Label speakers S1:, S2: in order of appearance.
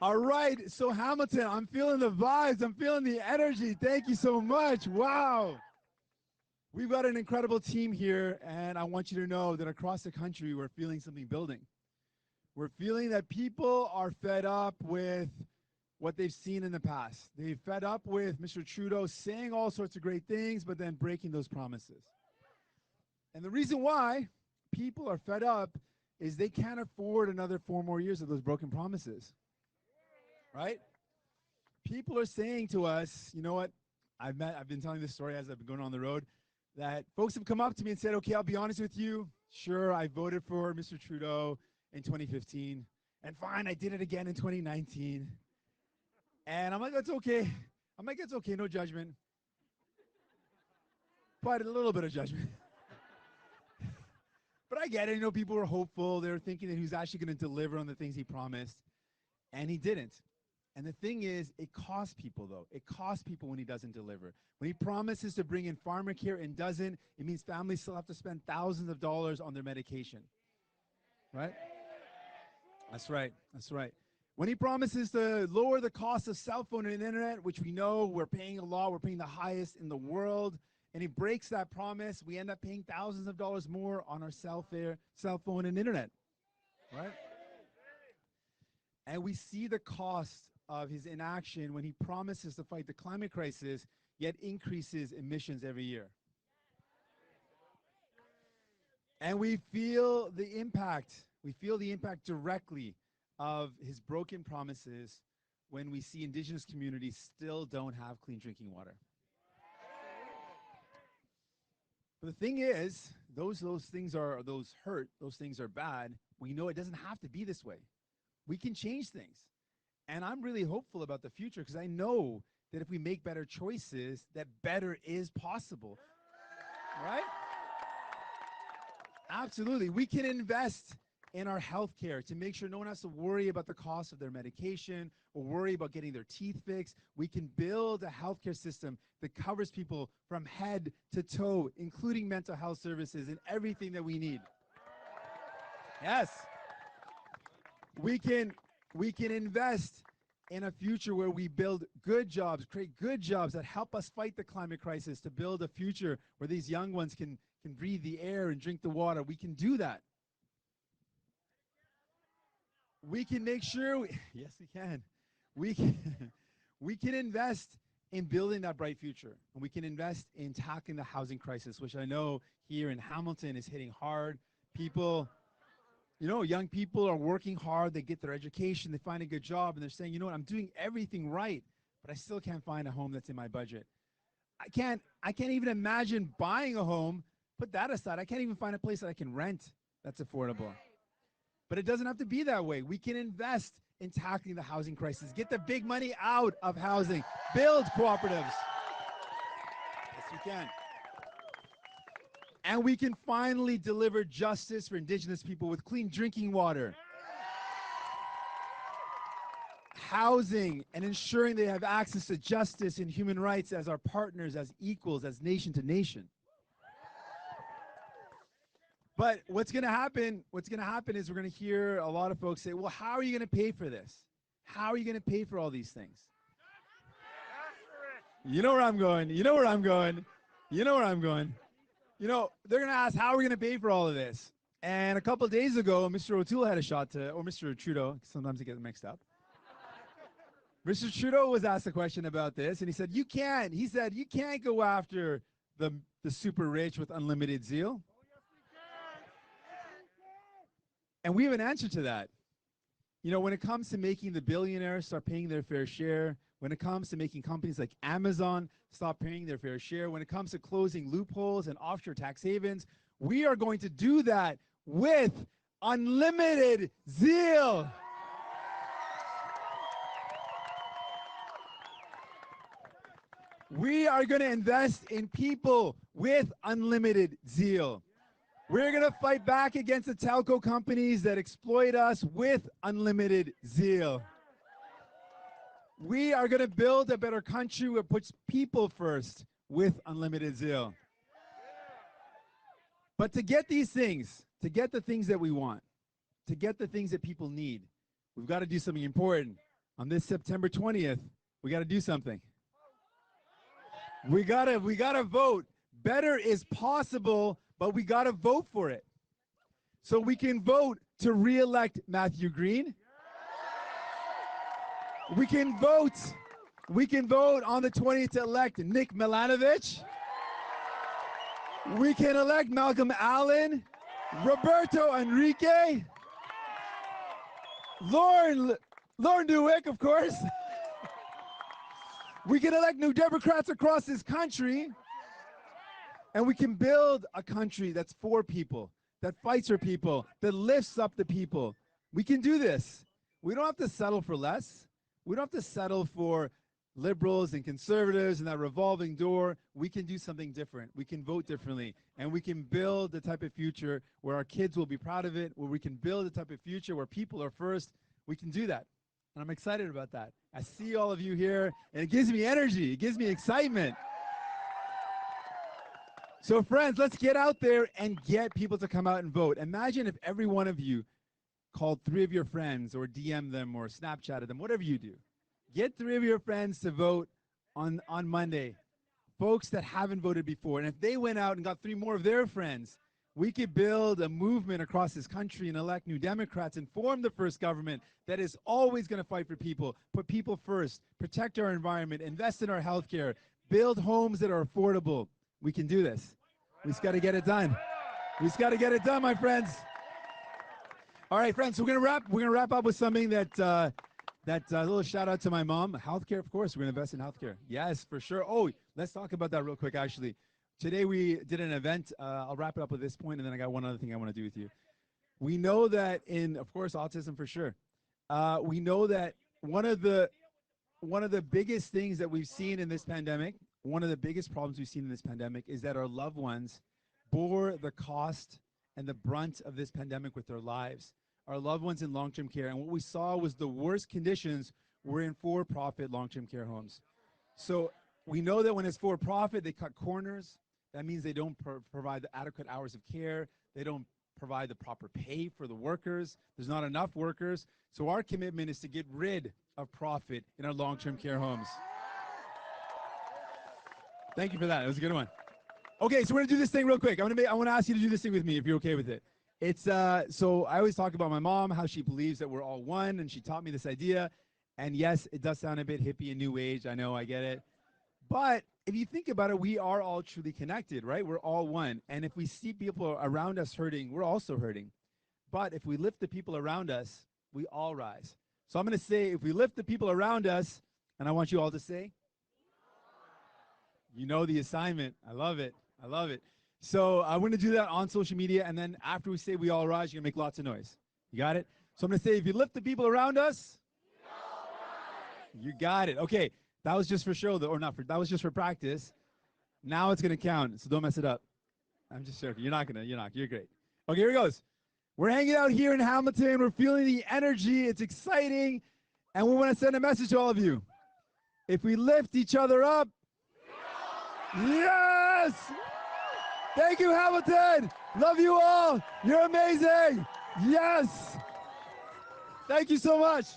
S1: All right, so Hamilton, I'm feeling the vibes. I'm feeling the energy. Thank you so much. Wow. We've got an incredible team here, and I want you to know that across the country, we're feeling something building. We're feeling that people are fed up with what they've seen in the past. They've fed up with Mr. Trudeau saying all sorts of great things, but then breaking those promises. And the reason why people are fed up is they can't afford another 4 more years of those broken promises, right? People are saying to us, you know what? I've been telling this story as I've been going on the road, that folks have come up to me and said, okay, I'll be honest with you. Sure, I voted for Mr. Trudeau in 2015. And fine, I did it again in 2019. And I'm like, that's okay. I'm like, it's okay, no judgment. But a little bit of judgment. But I get it. You know, people were hopeful. They were thinking that he was actually going to deliver on the things he promised. And he didn't. And the thing is, it costs people, though. It costs people when he doesn't deliver. When he promises to bring in pharma care and doesn't, it means families still have to spend thousands of dollars on their medication. Right? That's right. That's right. When he promises to lower the cost of cell phone and internet, which we know we're paying a lot, we're paying the highest in the world, and he breaks that promise, we end up paying thousands of dollars more on our cell phone and internet. Right? And we see the cost of his inaction when he promises to fight the climate crisis, yet increases emissions every year. And we feel the impact. We feel the impact directly of his broken promises when we see Indigenous communities still don't have clean drinking water. But the thing is, those things are, those hurt, those things are bad. We know it doesn't have to be this way. We can change things. And I'm really hopeful about the future because I know that if we make better choices, that better is possible. Right? Absolutely. We can invest in our healthcare to make sure no one has to worry about the cost of their medication or worry about getting their teeth fixed. We can build a healthcare system that covers people from head to toe, including mental health services and everything that we need. Yes. We can invest in a future where we build good jobs, create good jobs that help us fight the climate crisis, to build a future where these young ones can breathe the air and drink the water. We can do that. We can make sure, yes, we can. We can invest in building that bright future. And we can invest in tackling the housing crisis, which I know here in Hamilton is hitting hard. People, you know, young people are working hard, they get their education, they find a good job, and they're saying, you know what, I'm doing everything right, but I still can't find a home that's in my budget. I can't even imagine buying a home. Put that aside, I can't even find a place that I can rent that's affordable. But it doesn't have to be that way. We can invest in tackling the housing crisis, get the big money out of housing, build cooperatives. Yes, we can. And we can finally deliver justice for Indigenous people with clean drinking water, housing, and ensuring they have access to justice and human rights as our partners, as equals, as nation to nation. But what's going to happen is we're going to hear a lot of folks say, well, how are you going to pay for this? How are you going to pay for all these things? You know where I'm going. You know where I'm going. You know where I'm going. You know, they're going to ask, how are we going to pay for all of this? And a couple of days ago, Mr. O'Toole had a shot to, or Mr. Trudeau, sometimes I get them mixed up. Mr. Trudeau was asked a question about this, and he said, you can't go after the super rich with unlimited zeal. And we have an answer to that. You know, when it comes to making the billionaires start paying their fair share, when it comes to making companies like Amazon stop paying their fair share, when it comes to closing loopholes and offshore tax havens, we are going to do that with unlimited zeal. We are going to invest in people with unlimited zeal. We're going to fight back against the telco companies that exploit us with unlimited zeal. We are going to build a better country that puts people first with unlimited zeal. But to get these things, to get the things that we want, to get the things that people need, we've got to do something important. On this September 20th, we got to do something. We gotta vote. Better is possible, but we gotta vote for it. So we can vote to re-elect Matthew Green. We can vote. We can vote on the 20th to elect Nick Milanovic. We can elect Malcolm Allen, Roberto Enrique, Lauren Dewick, of course. We can elect new Democrats across this country, and we can build a country that's for people, that fights for people, that lifts up the people. We can do this. We don't have to settle for less. We don't have to settle for liberals and conservatives and that revolving door. We can do something different. We can vote differently, and we can build the type of future where our kids will be proud of it, where we can build the type of future where people are first. We can do that, and I'm excited about that. I see all of you here, and it gives me energy. It gives me excitement. So friends, let's get out there and get people to come out and vote. Imagine if every one of you called 3 of your friends or DM them or Snapchatted them, whatever you do. Get 3 of your friends to vote on Monday, folks that haven't voted before. And if they went out and got 3 more of their friends, we could build a movement across this country and elect new Democrats and form the first government that is always going to fight for people, put people first, protect our environment, invest in our healthcare, build homes that are affordable. We can do this. We just got to get it done. We just got to get it done, my friends. All right, friends, so we're gonna wrap up with something that little shout out to my mom. Healthcare, of course, we're gonna invest in healthcare. Yes, for sure. Oh, let's talk about that real quick, actually. Today we did an event. I'll wrap it up with this point, and then I got one other thing I want to do with you. We know that of course, autism for sure. We know that one of the biggest things that we've seen in this pandemic, one of the biggest problems we've seen in this pandemic is that our loved ones bore the cost and the brunt of this pandemic with their lives. Our loved ones in long-term care. And what we saw was the worst conditions were in for-profit long-term care homes. So we know that when it's for-profit, they cut corners. That means they don't provide the adequate hours of care. They don't provide the proper pay for the workers. There's not enough workers. So our commitment is to get rid of profit in our long-term care homes. Thank you for that. It was a good one. Okay, so we're gonna do this thing real quick. I want to ask you to do this thing with me if you're okay with it. It's so I always talk about my mom, how she believes that we're all one, and she taught me this idea. And yes, it does sound a bit hippie and new age. I know, I get it. But if you think about it, we are all truly connected, right? We're all one. And if we see people around us hurting, we're also hurting. But if we lift the people around us, we all rise. So I'm going to say, if we lift the people around us, and I want you all to say, you know the assignment. I love it. I love it. So I'm going to do that on social media, and then after we say we all rise, you're going to make lots of noise. You got it? So I'm going to say, if you lift the people around us, you got it. Okay, that was just for show, though, or not for, that was just for practice. Now it's going to count, so don't mess it up. I'm just joking. You're not. You're great. Okay, here it goes. We're hanging out here in Hamilton. We're feeling the energy. It's exciting, and we want to send a message to all of you. If we lift each other up, yes! Thank you, Hamilton. Love you all. You're amazing. Yes. Thank you so much.